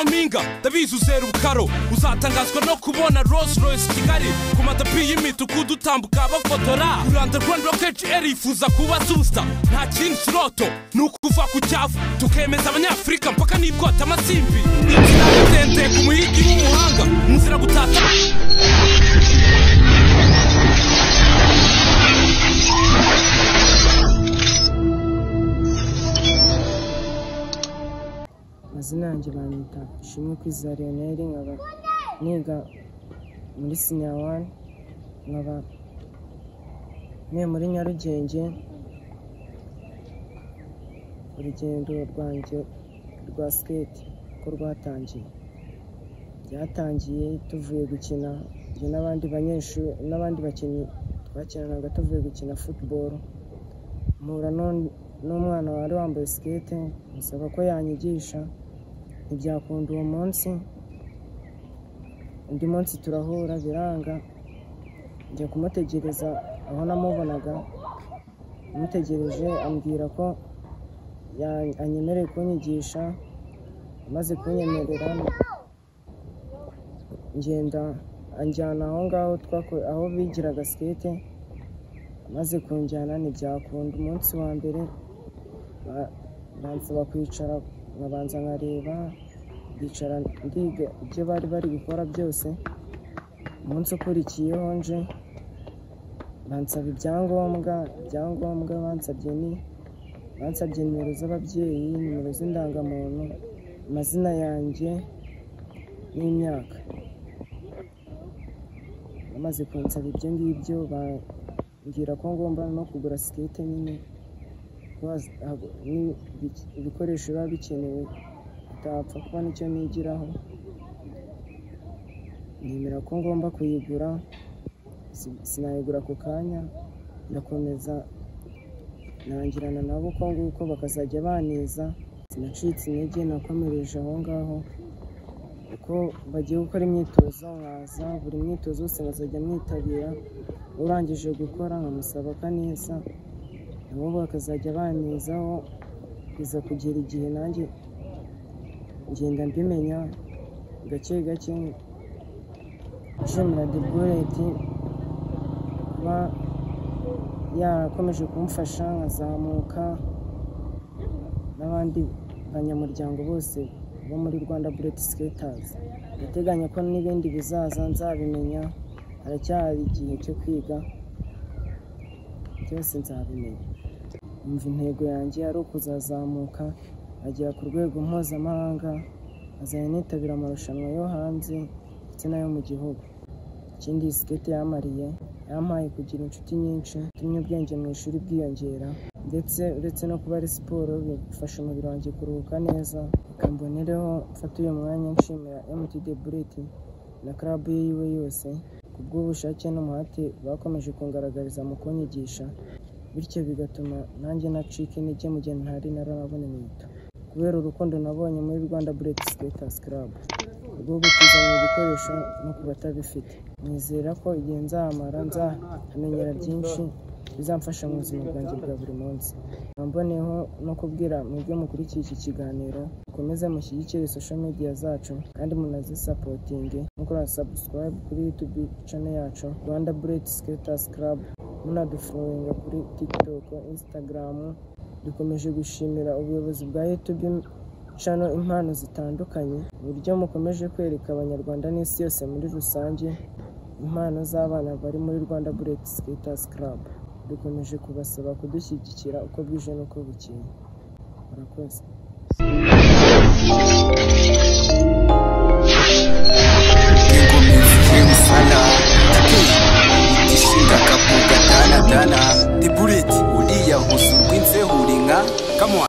mpinga ndabizi uzera ubukaro uzatangazwa no kubona Rolls Royce Kigali ku matapi y'imituku dutambuka bafotora Underground Rocket yifuza kuba superstar nta kindi kiroto nukuva ku cyavu tukemeza abanyafrika mpaka nibwota amasimbi ndende ku muhigi w'umuhanga muzira gutata Mazina yanjye banyita Ishimwe Kwizera Lionel nkaba niga muri Senior 1 nkaba muri Nyarugenge. Urugendo rwanjye rwa skate ko rwatangiye byatangiye tuvuye gukina njye n'abandi banyeshuri n'abandi bakinnyi twakinanaga tuvuye gukina football mpura n'umwana wari wambaye skate musaba ko yanyigisha ntibyakunda uwo munsi. Undi munsi turahura biranga njya kumutegereza aho namubonaga mutegereje ambwira ko anyemereye kunyigisha amaze kunyemerera ngenda anjyana aho ngaho aho bigiraga skate amaze kunjyana ntibyakunda. Umunsi wa mbere bansaba kwicara nkabanza nkareba ndicara ndiga ibyo bari gukora byose. Umunsi ukurikiyeho nje bansaba ibyangombwa bansabye nimero z'ababyeyi, nimero z'indangamuntu, amazina yanjye n'imyaka. Bamaze kunsaba ibyo ngibyo bambwira ko ngomba no kugura skate nyine ibikoresho biba bikenewe utapfa kubona icyo nigiraho. Nemera ko ngomba kuyigura sinayigura ako kanya ndakomeza nangirana nabo uko nguko bakazajya baniza. Sinacitse intege nakomereje aho ngaho uko bagiye gukora imyitozo nkaza buri myitozo yose nkazajya mwitabira. Urangije gukora nkamusaba neza nabo bakazajya banizaho biza kugera igihe nanjye ngenda mbimenya gake gake. Nshimira The Bullet kuba yakomeje kumfasha nkazamuka n'abandi banyamuryango bose bo muri Rwanda Bullet Skaters. Ndateganya ko n'ibindi bizaza nzabimenya, haracyari igihe cyo kwiga byose nzabimenya. Umva intego yanjye ari ukuzazamuka agera ku rwego mpuzamahanga azajya nitabira amarushanwa yo hanze ndetse n'ayo mu gihugu. Ikindi skate yampaye kugira inshuti nyinshi, tumye ubwenge mu ishuri bwiyongera ndetse uretse no kuba ari siporo bifasha umubiri wanjye kuruhuka neza. Ikambonereho mfata uyu mwanya nshimira MT The Bullet na club yiwe yose ku bw'ubushake n'umuhate bakomeje kungaragariza mu kunyigisha, bityo bigatuma nanjye nacika intege mu gihe ntari narabona inkweto kubera urukundo nabonye muri Rwanda Bullet Skaters Club rwo gutizanya ibikoresho no ku batabifite. Nizera ko igihe nzamara nzamenyera byinshi bizamfasha mu buzima bwanjye bwa buri munsi. Mboneyeho no kubwira mwebwe mukurikiye iki kiganiro mukomeze mushyigikire social media zacu kandi munazisapotinge mukora subscribe kuri YouTube channel yacu Rwanda Bullet Skaters Club, munadufollowinga kuri TikTok, Instagram. Dukomeje gushimira ubuyobozi bwa YouTube channel impano zitandukanye uburyo mukomeje kwereka abanyarwanda n'isi yose muri rusange impano z'abana bari muri Rwanda Bullet Skaters Club. Dukomeje kubasaba kudushyigikira uko bwije n'uko bukeye. Murakoze.